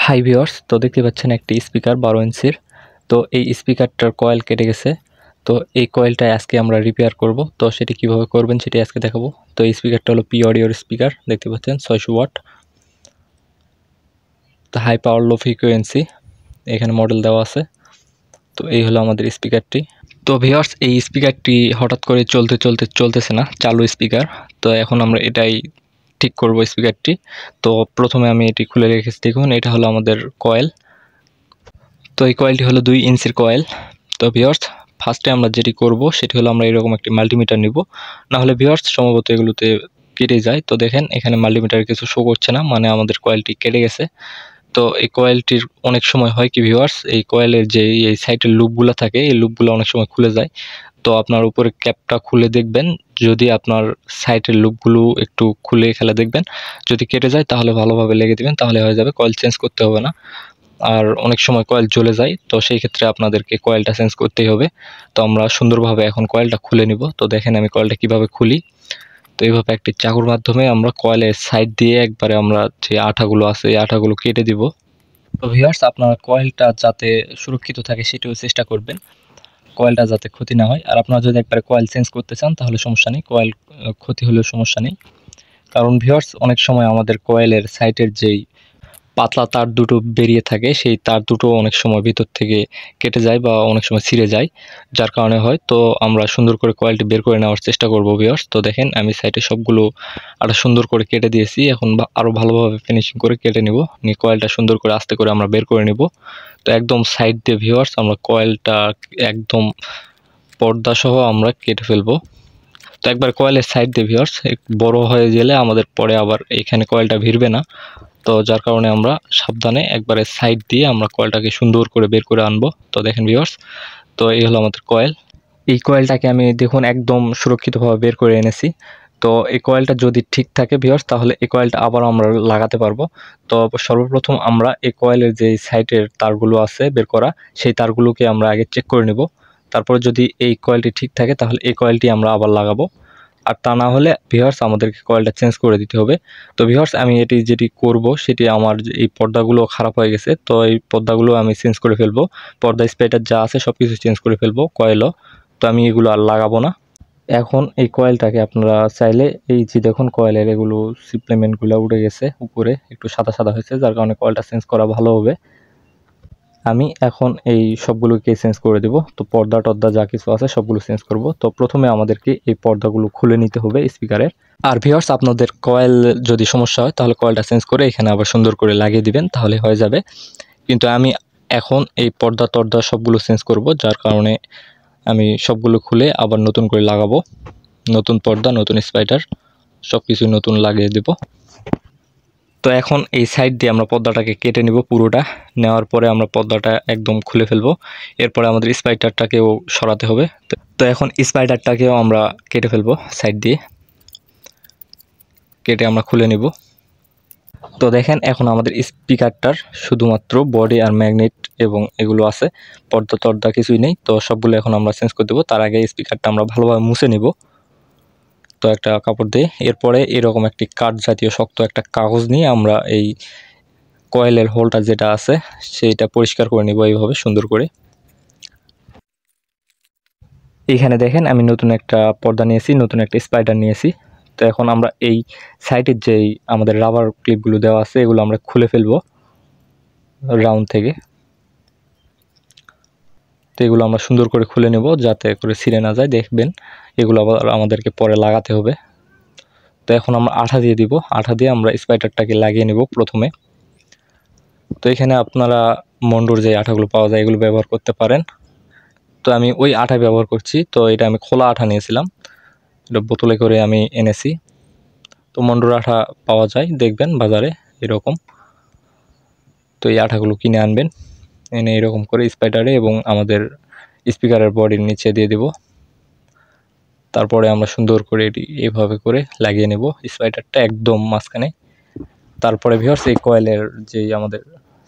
Hi viewers, তো দেখতে পাচ্ছেন একটি স্পিকার 12 ইঞ্চির। তো এই স্পিকারটার কয়েল কেটে গেছে। তো এই কয়েলটা আজকে আমরা রিপেয়ার করব। তো সেটি কিভাবে করবেন সেটি আজকে দেখাবো। তো এই স্পিকারটা হলো পি অডিওর স্পিকার, দেখতে পাচ্ছেন 600 ওয়াট। তো হাই পাওয়ার লো ফ্রিকোয়েন্সি এখানে মডেল দেওয়া আছে। তো এই হলো আমাদের স্পিকারটি। তো ভিউয়ার্স, এই স্পিকারটি হঠাৎ করে চলতেছে না, চালু স্পিকার। তো এখন আমরা এটাই ঠিক করব স্পিকারটি। তো প্রথমে আমি এটি খুলে রেখেছি, দেখুন এটা হলো আমাদের কয়েল। তো এই কয়েলটি হলো 2 ইঞ্চির কয়েল। তো ভিউয়ার্স, ফার্স্টে আমরা যেটি করব সেটি হলো আমরা এরকম একটি মাল্টিমিটার নিব, না হলে ভিউয়ার্স সম্ভবত এগুলোতে কেটে যায়। তো দেখেন এখানে মাল্টিমিটারে কিছু শো করছে না, মানে আমাদের কয়েলটি কেটে গেছে। তো এই কয়েলটির অনেক সময় হয় কি ভিউয়ার্স, এই কয়েলের যে এই সাইডের লুপগুলো থাকে, এই লুপগুলো অনেক সময় খুলে যায়। তো আপনার উপরে ক্যাপটা খুলে দেখবেন, যদি আপনার সাইডের লুপগুলো একটু খুলে খেলে দেখবেন, যদি কেটে যায় তাহলে ভালোভাবে লেগে দিবেন, তাহলে হয়ে যাবে, কয়েল চেঞ্জ করতে হবে না। আর অনেক সময় কয়েল জ্বলে যায়, তো সেই ক্ষেত্রে আপনাদেরকে কয়েলটা চেঞ্জ করতেই হবে। তো আমরা সুন্দরভাবে এখন কয়েলটা খুলে নিব। তো দেখেন আমি কয়েলটা কিভাবে খুলি। তো এইভাবে একটি চাকুর মাধ্যমে আমরা কয়েলের সাইড দিয়ে একবারে আমরা যে আঠাগুলো আছে এই আঠাগুলো কেটে দিব। তো ভিউয়ার্স, আপনারা কয়েলটা যাতে সুরক্ষিত থাকে সেটিও চেষ্টা করবেন, কয়েলটা যাতে ক্ষতি না হয়। আর আপনারা যদি একবারে কয়েল চেঞ্জ করতে চান তাহলে সমস্যা নেই, কয়েল ক্ষতি হলেও সমস্যা নেই। কারণ ভিউয়ার্স, অনেক সময় আমাদের কয়েলের সাইডের যেই পাতলা তার দুটো বেরিয়ে থাকে, সেই তার দুটো অনেক সময় ভিতর থেকে কেটে যায় বা অনেক সময় ছিঁড়ে যায়, যার কারণে হয়। তো আমরা সুন্দর করে কয়েলটি বের করে নেওয়ার চেষ্টা করব ভিউয়ার্স। তো দেখেন আমি সাইডে সবগুলো আরো সুন্দর করে কেটে দিয়েছি, এখন আরো ভালোভাবে ফিনিশিং করে কেটে নিব, নিয়ে কয়েলটা সুন্দর করে আস্তে করে আমরা বের করে নিব। তো একদম সাইড দিয়ে ভিউয়ার্স আমরা কয়েলটা একদম পর্দা সহ আমরা কেটে ফেলবো। তো একবার কয়েলের সাইড দিয়ে ভিউয়ার্স বড় হয়ে গেলে আমাদের পরে আবার এখানে কয়েলটা ভিড়বে না। তো যার কারণে আমরা সাবধানে একবারে সাইড দিয়ে আমরা কয়েলটাকে সুন্দর করে বের করে আনবো। তো দেখেন ভিউয়ার্স, তো এই হলো আমাদের কয়েল। এই কয়েলটাকে আমি দেখুন একদম সুরক্ষিতভাবে বের করে এনেছি। তো এই কয়েলটা যদি ঠিক থাকে ভিউয়ার্স, তাহলে এই কয়েলটা আবার আমরা লাগাতে পারবো। তো সর্বপ্রথম আমরা এই কয়েলের যে সাইডের তারগুলো আছে বের করা, সেই তারগুলোকে আমরা আগে চেক করে নেব। তারপরে যদি এই কয়েলটি ঠিক থাকে তাহলে এই কয়েলটি আমরা আবার লাগাবো। আর তা না হলে ভিউয়ার্স আমাদেরকে কয়েলটা চেঞ্জ করে দিতে হবে। তো ভিউয়ার্স, আমি যেটি করব সেটি, আমার এই পর্দাগুলো খারাপ হয়ে গেছে, তো এই পর্দাগুলো আমি চেঞ্জ করে ফেলবো। পর্দা স্পেটার যা আছে সব কিছু চেঞ্জ করে ফেলবো, কয়েলও। তো আমি এগুলো আর লাগাবো না। এখন এই কয়েলটাকে আপনারা চাইলে, এই যে দেখুন কয়েলের এগুলো সিপ্লিমেন্টগুলো উঠে গেছে, উপরে একটু সাদা সাদা হয়েছে, যার কারণে কয়েলটা চেঞ্জ করা ভালো হবে। আমি এখন এই সবগুলোকে চেঞ্জ করে দেব। তো পর্দা টর্দা যা কিছু আছে সবগুলো চেঞ্জ করব। তো প্রথমে আমাদেরকে এই পর্দাগুলো খুলে নিতে হবে স্পিকারের। আর ভিউয়ার্স, আপনাদের কয়েল যদি সমস্যা হয় তাহলে কয়েলটা চেঞ্জ করে এখানে আবার সুন্দর করে লাগিয়ে দিবেন, তাহলে হয়ে যাবে। কিন্তু আমি এখন এই পর্দা টর্দা সবগুলো চেঞ্জ করব, যার কারণে আমি সবগুলো খুলে আবার নতুন করে লাগাবো। নতুন পর্দা, নতুন স্পাইডার, সব কিছু নতুন লাগিয়ে দেব। তো এখন এই সাইড দিয়ে আমরা পর্দাটাকে কেটে নিব পুরোটা। নেওয়ার পরে আমরা পর্দাটা একদম খুলে ফেলবো। এরপরে আমাদের স্পাইডারটাকেও সরাতে হবে। তো এখন স্পাইডারটাকেও আমরা কেটে ফেলবো, সাইড দিয়ে কেটে আমরা খুলে নিব। তো দেখেন এখন আমাদের স্পিকারটার শুধুমাত্র বডি আর ম্যাগনেট এবং এগুলো আছে, পর্দা টর্দা কিছুই নেই। তো সবগুলো এখন আমরা চেঞ্জ করে দেবো। তার আগে স্পিকারটা আমরা ভালোভাবে মুছে নিব, তো একটা কাপড় দিয়ে। এরপরে এরকম একটি কাঠ জাতীয় শক্ত একটা কাগজ নিয়ে আমরা এই কয়েলের হোলটা যেটা আছে সেইটা পরিষ্কার করে নিব এইভাবে সুন্দর করে। এইখানে দেখেন আমি নতুন একটা পর্দা নিয়েছি, নতুন একটা স্পাইডার নিয়েছি। তো এখন আমরা এই সাইডের যেই আমাদের রাবার ক্লিপগুলো দেওয়া আছে এগুলো আমরা খুলে ফেলবো রাউন্ড থেকে। তো এগুলো আমরা সুন্দর করে খুলে নেব যাতে করে ছিঁড়ে না যায়। দেখবেন এগুলো আবার আমাদেরকে পরে লাগাতে হবে। তো এখন আমরা আঠা দিয়ে দিব, আঠা দিয়ে আমরা স্পাইডারটাকে লাগিয়ে নেব প্রথমে। তো এখানে আপনারা মন্ডুর যে আঠাগুলো পাওয়া যায় এগুলো ব্যবহার করতে পারেন। তো আমি ওই আঠা ব্যবহার করছি। তো এটা আমি খোলা আঠা নিয়েছিলাম, এটা বোতলে করে আমি এনেছি। তো মন্ডুর আঠা পাওয়া যায় দেখবেন বাজারে এরকম। তো এই আঠাগুলো কিনে আনবেন, এনে এরকম করে স্পাইডারে এবং আমাদের স্পিকারের বডির নিচে দিয়ে দেব। তারপরে আমরা সুন্দর করে এটি এভাবে করে লাগিয়ে নেব স্পাইডারটা একদম মাঝখানে। তারপরে ভিউয়ার্স, এই কয়েলের যেই আমাদের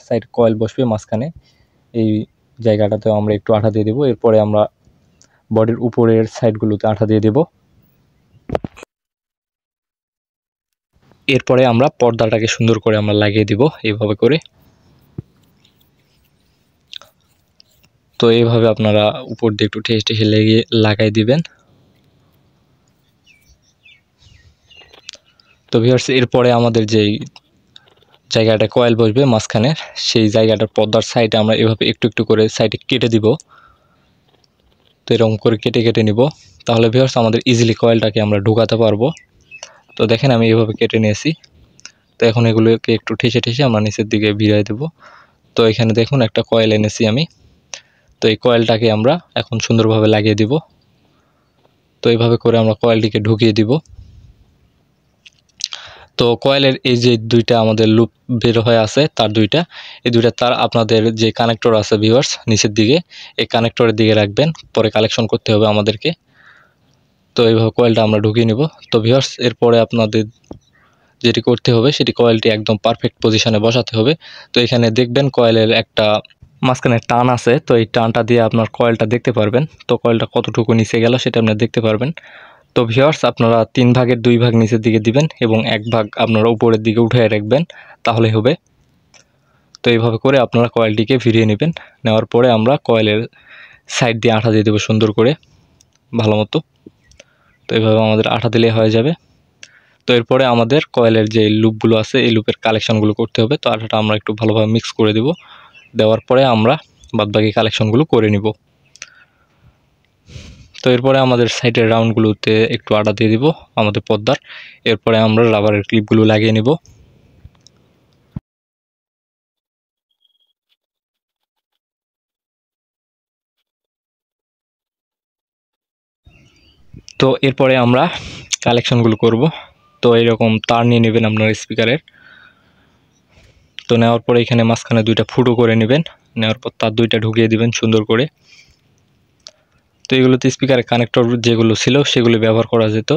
সাইড কয়েল বসবে মাঝখানে, এই জায়গাটাতেও আমরা একটু আঠা দিয়ে দেবো। এরপরে আমরা বডির উপরের সাইডগুলোতে আঠা দিয়ে দেব। এরপরে আমরা পর্দাটাকে সুন্দর করে আমরা লাগিয়ে দিব এইভাবে করে। তো এইভাবে আপনারা উপর দিয়ে একটু ঠেসে ঠেসে লাগাই দিবেন। তো ভিউয়ার্স এরপরে আমাদের যেই জায়গাটা কয়েল বসবে মাঝখানে, সেই জায়গাটার পর্দার সাইডে আমরা এভাবে একটু একটু করে সাইডে কেটে দিব। তো এরকম করে কেটে কেটে নিব, তাহলে ভিউয়ার্স আমাদের ইজিলি কয়েলটাকে আমরা ঢোকাতে পারবো। তো দেখেন আমি এভাবে কেটে নিয়েছি। তো এখন এগুলোকে একটু ঠেসে ঠেসে আমরা নিচের দিকে ভিড়াই দেব। তো এখানে দেখুন একটা কয়েল এনেছি আমি। তো এই কয়েলটাকে আমরা এখন সুন্দরভাবে লাগিয়ে দিব। তো এইভাবে করে আমরা কয়েলটিকে ঢুকিয়ে দিব। তো কয়েলের এই যে দুইটা আমাদের লুপ বের হয়ে আছে, তার দুইটা, এই দুইটা তার আপনাদের যে কানেক্টর আছে ভিউয়ার্স নিচের দিকে, এই কানেক্টরের দিকে রাখবেন, পরে কালেকশন করতে হবে আমাদেরকে। তো এইভাবে কয়েলটা আমরা ঢুকিয়ে নিব। তো ভিউয়ার্স এরপরে আপনাদের যেটি করতে হবে সেটি কয়েলটি একদম পারফেক্ট পজিশনে বসাতে হবে। তো এখানে দেখবেন কয়েলের একটা মাঝখানে টান আছে, তো এই টানটা দিয়ে আপনার কয়েলটা দেখতে পারবেন। তো কয়েলটা কতটুকু নিচে গেল সেটা আপনারা দেখতে পারবেন। তো ভিউয়ার্স আপনারা 3 ভাগের 2 ভাগ নিচের দিকে দিবেন এবং 1 ভাগ আপনারা উপরের দিকে উঠিয়ে রাখবেন, তাহলে হবে। তো এইভাবে করে আপনারা কয়েলটিকে ফিরিয়ে নেবেন। নেওয়ার পরে আমরা কয়েলের সাইড দিয়ে আঠা দিয়ে দেবো সুন্দর করে ভালো মতো। তো এইভাবে আমাদের আঠা দিলে হয়ে যাবে। তো এরপরে আমাদের কয়েলের যে লুপগুলো আছে এই লুপের কালেকশনগুলো করতে হবে। তো আঠাটা আমরা একটু ভালোভাবে মিক্স করে দেব। দেওয়ার পরে আমরা বাদবাকি কালেকশনগুলো করে নিব। তো এরপরে আমাদের সাইডের রাউন্ডগুলোতে একটু আটা দিয়ে দিব আমাদের পর্দার। এরপরে আমরা রাবারের ক্লিপগুলো লাগিয়ে নিব। তো এরপরে আমরা কালেকশনগুলো করব। তো এরকম তার নিয়ে নেবেন আপনার স্পিকারের। তো নেওয়ার পরে এখানে মাঝখানে 2টা ফুটো করে নেবেন। নেওয়ার পর তার 2টা ঢুকিয়ে দিবেন সুন্দর করে। তো এগুলোতে স্পিকারের কানেক্টর যেগুলো ছিল সেগুলো ব্যবহার করা যেত,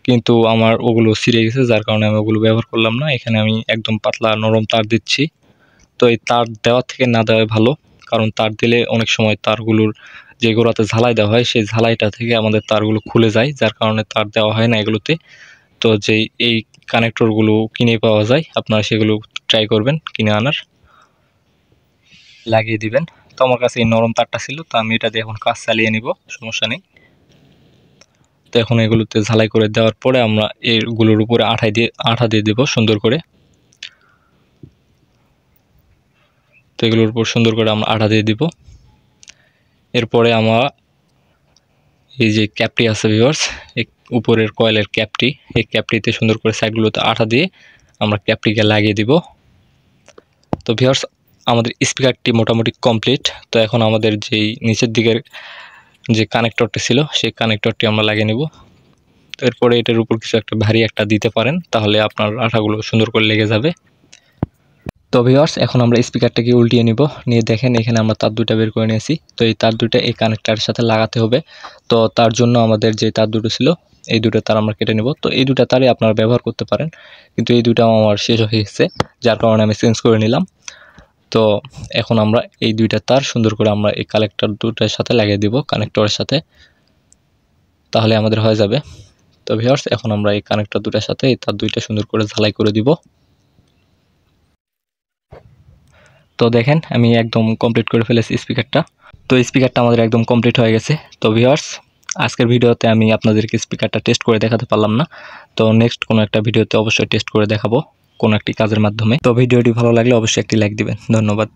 কিন্তু আমার ওগুলো ছিঁড়ে গেছে, যার কারণে আমি ওগুলো ব্যবহার করলাম না। এখানে আমি একদম পাতলা নরম তার দিচ্ছি। তো এই তার দেওয়ার থেকে না দেওয়াই ভালো, কারণ তার দিলে অনেক সময় তারগুলোর যে গোড়াতে ঝালাই দেওয়া হয় সেই ঝালাইটা থেকে আমাদের তারগুলো খুলে যায়, যার কারণে তার দেওয়া হয় না এগুলোতে। তো যেই এই কানেক্টরগুলো কিনে পাওয়া যায় আপনারা সেগুলো ট্রাই করবেন কিনে আনার, লাগিয়ে দিবেন। তো আমার কাছে এই নরম তারটা ছিল, তো আমি এটা দিয়ে এখন কাজ চালিয়ে নিব, সমস্যা নেই। তো এখন এগুলোতে ঝালাই করে দেওয়ার পরে আমরা এগুলোর উপরে আঠা দিয়ে দেব সুন্দর করে। তো এগুলোর উপর সুন্দর করে আমরা আঠা দিয়ে দিব। এরপরে আমরা এই যে ক্যাপটি আছে ভিউয়ার্স, এই উপরের কয়েলের ক্যাপটি, এই ক্যাপটিতে সুন্দর করে সাইডগুলোতে আঠা দিয়ে আমরা ক্যাপটিকে লাগিয়ে দিব। তো ভিউয়ার্স আমাদের স্পিকারটি মোটামুটি কমপ্লিট। তো এখন আমাদের যেই নিচের দিকের যে কানেক্টরটি ছিল সেই কানেক্টরটি আমরা লাগিয়ে নেব। তো এরপরে এটার উপর কিছু একটা ভারী একটা দিতে পারেন, তাহলে আপনার আঠাগুলো সুন্দর করে লেগে যাবে। তো ভিউয়ার্স এখন আমরা স্পিকারটাকে উল্টিয়ে নিব, নিয়ে দেখেন এখানে আমরা তার 2টা বের করে নিয়েছি। তো এই তার 2টা এই কানেক্টরের সাথে লাগাতে হবে। তো তার জন্য আমাদের যে তার 2টো ছিল এই 2টো তার আমরা কেটে নেব। তো এই 2টা তারই আপনারা ব্যবহার করতে পারেন, কিন্তু এই 2টা আমার শেষ হয়ে গেছে, যার কারণে আমি চেঞ্জ করে নিলাম। তো এখন আমরা এই 2টা তার সুন্দর করে আমরা এই কানেক্টর 2টার সাথে লাগিয়ে দিব কানেক্টরের সাথে, তাহলে আমাদের হয়ে যাবে। তো ভিউয়ার্স এখন আমরা এই কানেক্টর 2টার সাথে এই তার 2টা সুন্দর করে ঝালাই করে দিব। তো দেখেন আমি একদম কমপ্লিট করে ফেলেছি স্পিকারটা। তো স্পিকারটা আমাদের একদম কমপ্লিট হয়ে গেছে। তো ভিউয়ার্স আজকের ভিডিওতে আমি আপনাদেরকে স্পিকারটা টেস্ট করে দেখাতে পারলাম না। তো নেক্সট কোনো একটা ভিডিওতে অবশ্যই টেস্ট করে দেখাবো কোনো একটি কাজের মাধ্যমে। তো ভিডিওটি ভালো লাগলে অবশ্যই একটি লাইক দিবেন। ধন্যবাদ।